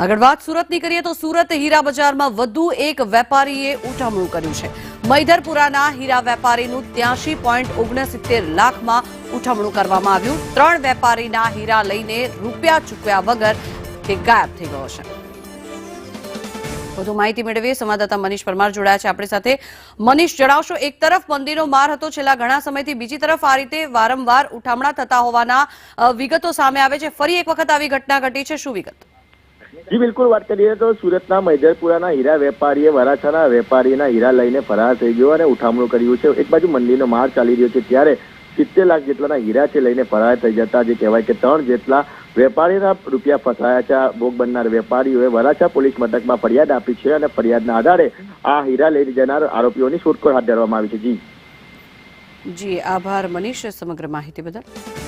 આગળ વાત સુરતની કરીએ તો સુરત હીરા બજારમાં વધુ એક વેપારીએ ઉઠામણું કર્યું છે। મૈધરપુરાના હીરા વેપારીનું 83.69 લાખમાં ઉઠામણું કરવામાં આવ્યું। 3 વેપારીના હીરા લઈને રૂપિયા ચૂકવ્યા વગર તે ગાયબ થઈ ગયો છે। વધુ માહિતી મેળવીએ સંવાદદાતા મનીષ પરમાર જોડાયા છે આપણી સાથે। મનીષ, જણાવશો, એક તરફ મંદીનો માર હતો છેલ્લા ઘણા સમયથી, બીજી તરફ આ રીતે વારંવાર ઉઠામણા થતા હોવાના વિગતો સામે આવે છે। ફરી એક વખત આવી ઘટના ઘટી છે, શું વિગત? જી બિલકુલ, વાત કરીએ તો સુરતના મૈધરપુરાના હીરા વેપારીએ વરાછાના વેપારીના હીરા લઈને ફરાર થઈ ગયો અને ઉઠામણું કર્યું છે। એક બાજુ મંદીનો માર ચાલી રહ્યો છે ત્યારે 70 લાખ જેટલાના હીરા છે લઈને ફરાર થઈ જતા જે કહેવાય કે 3 જેટલા વેપારીના રૂપિયા ફસાયા છે। ભોગ બનનાર વેપારીઓએ વરાછા પોલીસ મથકમાં ફરિયાદ આપી છે અને ફરિયાદના આધારે આ હીરા લઈ જનાર આરોપીઓની શોધખોળ હાથ ધરવામાં આવી છે। જી આભાર મનીષ સમગ્ર માહિતી બદલ।